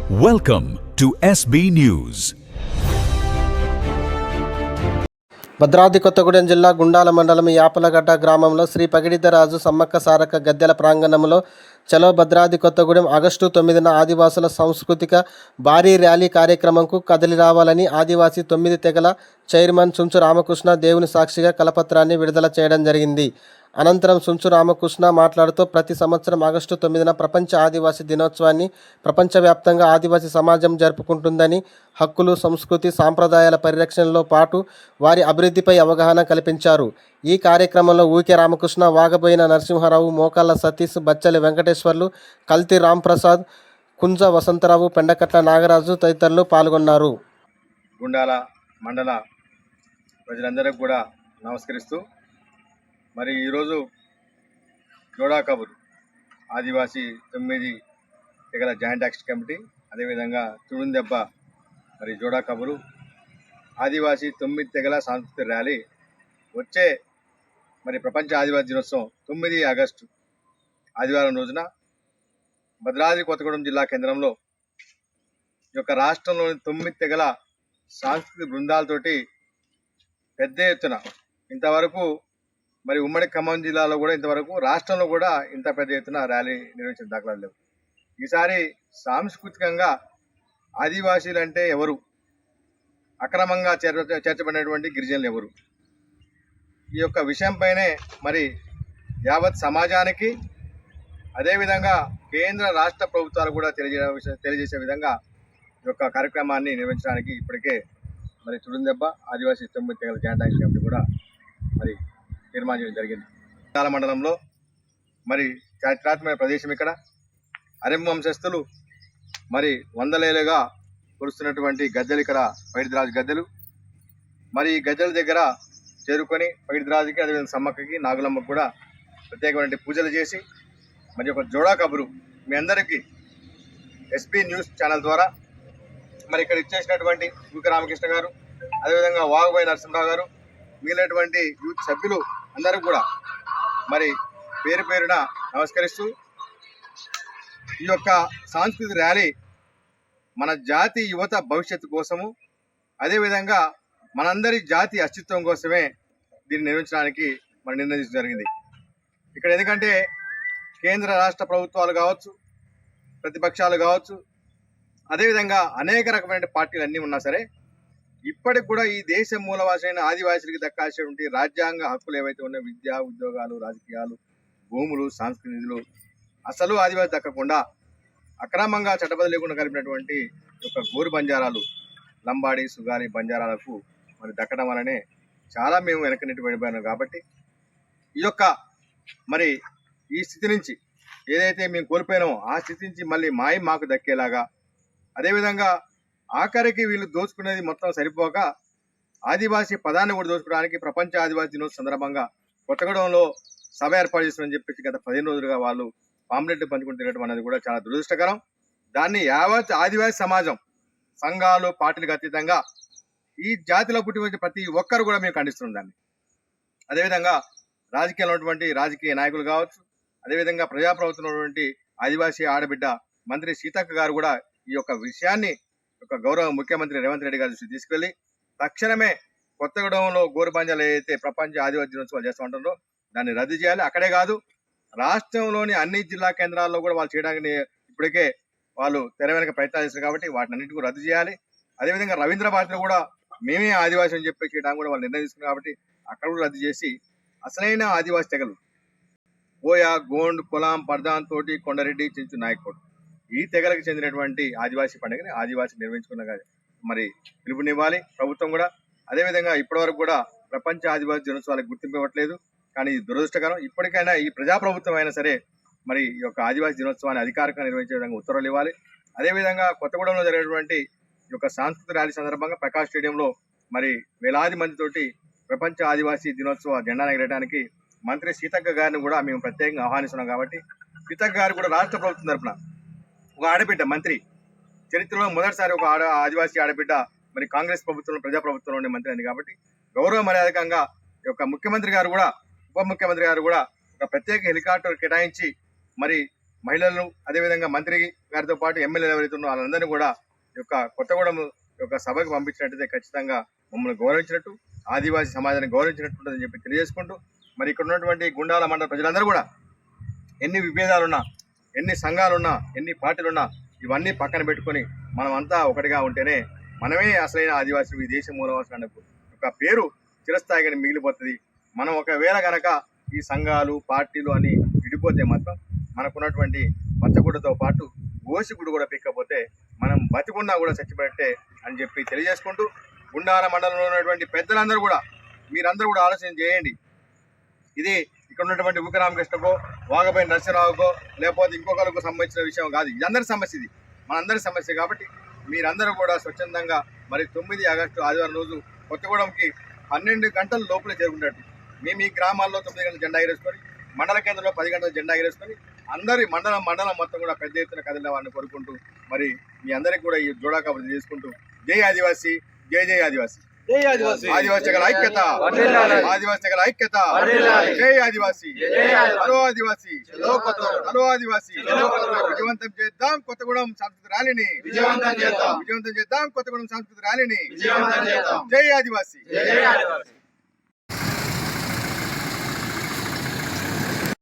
Welcome to SB News. Bhadradri Kothagudem జిల్లా గుండాల మండలం యాపలగడ్డ గ్రామంలో శ్రీ పగిడిద్దరాజు సమ్మక్క సారక్క గద్దెల ప్రాంగణంలో చలో భద్రాద్రి కొత్తగూడెం ఆగస్టు 9న ఆదివాసుల సాంస్కృతిక భారీ ర్యాలీ కార్యక్రమంకు కదిలి రావాలని ఆదివాసీ 9 తెగల చైర్మన్ సుంచు రామకృష్ణ దేవుని సాక్షిగా కలపత్రాన్ని విడుదల చేయడం జరిగింది. అనంతరం సుంచు రామకృష్ణ మాట్లాడుతూ ప్రతి సంవత్సరం ఆగస్టు 9న ప్రపంచ ఆదివాసీ దినోత్సవాన్ని ప్రపంచవ్యాప్తంగా ఆదివాసీ సమాజం జరుపుకుంటుందని, హక్కులు, సంస్కృతి, సాంప్రదాయాల పరిరక్షణలో పాటు వారి అభివృద్ధిపై అవగాహన కల్పించారు. ఈ కార్యక్రమంలో ఊకే రామకృష్ణ, వాగబోయిన నరసింహారావు, మోకాళ్ళ సతీష్, బచ్చలి వెంకటేశ్వర్లు, కల్తీ రాంప్రసాద్, కుంజ వసంతరావు, పెండకట్ల నాగరాజు తదితరులు పాల్గొన్నారు. గుండాల మండల ప్రజలందరికీ కూడా నమస్కరిస్తూ మరి ఈరోజు జోడా కబురు ఆదివాసీ 9 తెగల జాయింట్ యాక్షన్ కమిటీ, అదేవిధంగా తుడుందెబ్బ మరి జోడా కబురు ఆదివాసీ 9 తెగల సాంస్కృతిక ర్యాలీ వచ్చే మరి ప్రపంచ ఆదివాసీ దినోత్సవం 9 ఆగస్టు ఆదివారం రోజున భద్రాద్రి కొత్తగూడెం జిల్లా కేంద్రంలో ఈ యొక్క రాష్ట్రంలోని 9 తెగల సాంస్కృతిక బృందాలతోటి పెద్ద ఎత్తున ఇంతవరకు మరి ఉమ్మడి ఖమ్మం జిల్లాలో కూడా ఇంతవరకు రాష్ట్రంలో కూడా ఇంత పెద్ద ఎత్తున ర్యాలీ నిర్వహించిన దాఖలాలు లేవు. ఈసారి సాంస్కృతికంగా ఆదివాసీలు అంటే ఎవరు, అక్రమంగా చేర్చబడినటువంటి గిరిజనులు ఎవరు, ఈ యొక్క విషయంపైనే మరి యావత్ సమాజానికి అదేవిధంగా కేంద్ర రాష్ట్ర ప్రభుత్వాలు కూడా తెలియజేసే విధంగా ఈ యొక్క కార్యక్రమాన్ని నిర్వహించడానికి ఇప్పటికే మరి తుడుందెబ్బ ఆదివాసీ 9 తెగల జాయింట్ యాక్షన్ కమిటీ కూడా మరి తీర్మానం చేయడం జరిగింది. గుండాల మండలంలో మరి చారిత్రాత్మక ప్రదేశం ఇక్కడ అరెం వంశస్థులు మరి వందలేలుగా కురుస్తున్నటువంటి గద్దెలు ఇక్కడ పగిడిద్దరాజు గద్దెలు. మరి ఈ గద్దెల దగ్గర చేరుకొని పగిడిద్దరాజుకి, అదేవిధంగా సమ్మక్కకి, నాగులమ్మకు కూడా ప్రత్యేకమైన పూజలు చేసి మరి ఒక జోడా కబురు మీ అందరికీ ఎస్పీ న్యూస్ ఛానల్ ద్వారా మరి ఇక్కడ ఇచ్చేసినటువంటి ఊకే రామకృష్ణ గారు, అదేవిధంగా వాగుబోయి నరసింహరావు గారు, మిగిలినటువంటి యూత్ సభ్యులు అందరూ కూడా మరి పేరు పేరున నమస్కరిస్తూ ఈ యొక్క సాంస్కృతిక ర్యాలీ మన జాతి యువత భవిష్యత్తు కోసము, అదేవిధంగా మనందరి జాతి అస్తిత్వం కోసమే దీన్ని నిర్వహించడానికి మరి నిర్ణయించడం జరిగింది. ఇక్కడ ఎందుకంటే కేంద్ర రాష్ట్ర ప్రభుత్వాలు కావచ్చు, ప్రతిపక్షాలు కావచ్చు, అదేవిధంగా అనేక రకమైన పార్టీలు అన్నీ ఉన్నా సరే ఇప్పటికి కూడా ఈ దేశ మూలవాసైన ఆదివాసులకి దక్కాల్సినటువంటి రాజ్యాంగ హక్కులు ఏవైతే ఉన్నాయో, విద్య, ఉద్యోగాలు, రాజకీయాలు, భూములు, సాంస్కృతిక నిధులు అసలు ఆదివాసి దక్కకుండా అక్రమంగా చట్టబద్ధ లేకుండా కలిపినటువంటి యొక్క గోరు బంజారాలు, లంబాడి, సుగాలి బంజారాలకు మరి దక్కడం వల్లనే చాలా మేము వెనకనెట్టి పడిపోయినాం. కాబట్టి ఈ యొక్క మరి ఈ స్థితి నుంచి ఏదైతే మేము కోల్పోయినామో ఆ స్థితి నుంచి మళ్ళీ మాకు దక్కేలాగా, అదేవిధంగా ఆఖరికి వీళ్ళు దోచుకునేది మొత్తం సరిపోక ఆదివాసీ పదాన్ని కూడా దోచుకోవడానికి ప్రపంచ ఆదివాసీ దినోత్సవం సందర్భంగా కొత్తగూడెంలో సభ ఏర్పాటు చేస్తామని చెప్పేసి గత 15 రోజులుగా వాళ్ళు పాంప్లెట్లు పంచుకుని తిరగడం అనేది కూడా చాలా దురదృష్టకరం. దాన్ని యావత్ ఆదివాసీ సమాజం, సంఘాలు, పార్టీలకు అతీతంగా ఈ జాతిలో పుట్టి వచ్చే ప్రతి ఒక్కరు కూడా మేము ఖండిస్తున్నాం దాన్ని. అదేవిధంగా రాజకీయాల్లో ఉన్నటువంటి రాజకీయ నాయకులు కావచ్చు, అదేవిధంగా ప్రజాప్రభుత్వంలో ఉన్నటువంటి ఆదివాసీ ఆడబిడ్డ మంత్రి సీతక్క గారు కూడా ఈ యొక్క విషయాన్ని ఒక గౌరవ ముఖ్యమంత్రి రేవంత్ రెడ్డి గారి దృష్టికి తీసుకెళ్లి తక్షణమే కొత్తగూడెంలో గోరుబంజాలు ఏదైతే ప్రపంచ ఆదివాసీ దినోత్సవాలు చేస్తూ ఉంటారో దాన్ని రద్దు చేయాలి. అక్కడే కాదు, రాష్ట్రంలోని అన్ని జిల్లా కేంద్రాల్లో కూడా వాళ్ళు చేయడానికి ఇప్పటికే వాళ్ళు తెర వెనక ప్రయత్నాలు చేస్తారు. కాబట్టి వాటిని అన్నింటినీ రద్దు చేయాలి. అదేవిధంగా రవీంద్ర భారతిలో కూడా మేమే ఆదివాసీ అని చెప్పి చేయడానికి కూడా వాళ్ళు నిర్ణయం తీసుకున్నారు. కాబట్టి అక్కడ కూడా రద్దు చేసి అసలైన ఆదివాసీ తెగలు బోయ, గోండ్, కులాం, పర్దాన్, తోటి, కొండరెడ్డి, చెంచు, నాయకోడ్ ఈ తెగలకు చెందినటువంటి ఆదివాసీ పండుగని ఆదివాసీ నిర్వహించుకున్న మరి పిలుపునివ్వాలి ప్రభుత్వం కూడా. అదేవిధంగా ఇప్పటివరకు కూడా ప్రపంచ ఆదివాసీ దినోత్సవాలకు గుర్తింపు ఇవ్వట్లేదు. కానీ ఇది దురదృష్టకరం. ఇప్పటికైనా ఈ ప్రజాప్రభుత్వం అయినా సరే మరి ఈ యొక్క ఆదివాసీ దినోత్సవాన్ని అధికారికంగా నిర్వహించే విధంగా ఉత్తర్వులు ఇవ్వాలి. అదేవిధంగా కొత్తగూడెంలో జరిగినటువంటి ఈ యొక్క సాంస్కృతిక ర్యాలీ సందర్భంగా ప్రకాష్ స్టేడియంలో మరి వేలాది మందితోటి ప్రపంచ ఆదివాసీ దినోత్సవ జెండా ఎగరడానికి మంత్రి సీతక్క గారిని కూడా మేము ప్రత్యేకంగా ఆహ్వానిస్తున్నాం. కాబట్టి సీతక్క గారు కూడా రాష్ట్ర ప్రభుత్వం తరఫున ఒక ఆడబిడ్డ మంత్రి, చరిత్రలో మొదటిసారి ఒక ఆదివాసీ ఆడబిడ్డ మరి కాంగ్రెస్ ప్రభుత్వంలో ప్రజాప్రభుత్వంలో ఉండే మంత్రి అయింది. కాబట్టి గౌరవ మర్యాదకంగా ఈ యొక్క ముఖ్యమంత్రి గారు కూడా, ఉప ముఖ్యమంత్రి గారు కూడా ఒక ప్రత్యేక హెలికాప్టర్ కేటాయించి మరి మహిళలను, అదేవిధంగా మంత్రికి గారితో పాటు ఎమ్మెల్యేలు ఎవరైతే ఉన్నారో వాళ్ళందరినీ కూడా ఈ యొక్క కొత్తగూడెం యొక్క సభకు పంపించినట్టయితే ఖచ్చితంగా మమ్మల్ని గౌరవించినట్టు, ఆదివాసీ సమాజాన్ని గౌరవించినట్టు ఉంటుందని చెప్పి తెలియజేసుకుంటూ, మరి ఇక్కడ ఉన్నటువంటి గుండాల మండల ప్రజలందరూ కూడా ఎన్ని విభేదాలున్నా, ఎన్ని సంఘాలున్నా, ఎన్ని పార్టీలున్నా ఇవన్నీ పక్కన పెట్టుకొని మనమంతా ఒకటిగా ఉంటేనే మనమే అసలైన ఆదివాసులు, ఈ దేశం మూలవాసులు అనే ఒక పేరు చిరస్థాయిగా మిగిలిపోతుంది. మనం ఒకవేళ గనక ఈ సంఘాలు పార్టీలు అని విడిపోతే మాత్రం మనకున్నటువంటి పచ్చగుడ్డతో పాటు ఓసిగుడు కూడా పిక్కపోతే మనం బతికున్నా కూడా చచ్చిపోయినట్టే అని చెప్పి తెలియజేసుకుంటూ, గుండాల మండలంలో ఉన్నటువంటి పెద్దలందరూ కూడా మీరందరూ కూడా ఆలోచన చేయండి. ఇది ఇక్కడ ఉన్నటువంటి ఊక రామకృష్ణకో, వాగపై నరసింహరావుకో, లేకపోతే ఇంకొకరికి సంబంధించిన విషయం కాదు. ఇది అందరి సమస్య, ఇది మనందరి సమస్య. కాబట్టి మీరందరూ కూడా స్వచ్ఛందంగా మరి 9 ఆగస్టు ఆదివారం రోజు కొత్తగూడెంకి 12 గంటల లోపల జరుగుతున్నట్టు మేము ఈ గ్రామాల్లో 9 గంటల జెండా ఎగరేసుకొని, మండల కేంద్రంలో 10 గంటల జెండా ఎగరేసుకొని అందరి మండలం మొత్తం కూడా పెద్ద ఎత్తున కదిలిన వారిని కోరుకుంటూ, మరి మీ అందరికీ కూడా ఈ జోడా కబుర్లు చేసుకుంటూ, జై ఆదివాసీ, జై జై ఆదివాసీ. ఆదివాసీ ఐక్యత, ఆదివాసీ ఐక్యత, జై ఆదివాసీ, హలో ఆదివాసీ, హలో ఆదివాసీ. విజయవంతం చేద్దాం కొత్తగూడెం సాంస్కృతిక ర్యాలీని, విజయవంతం చేద్దాం కొత్తగూడెం సాంస్కృతిక ర్యాలీని. జై ఆదివాసీ.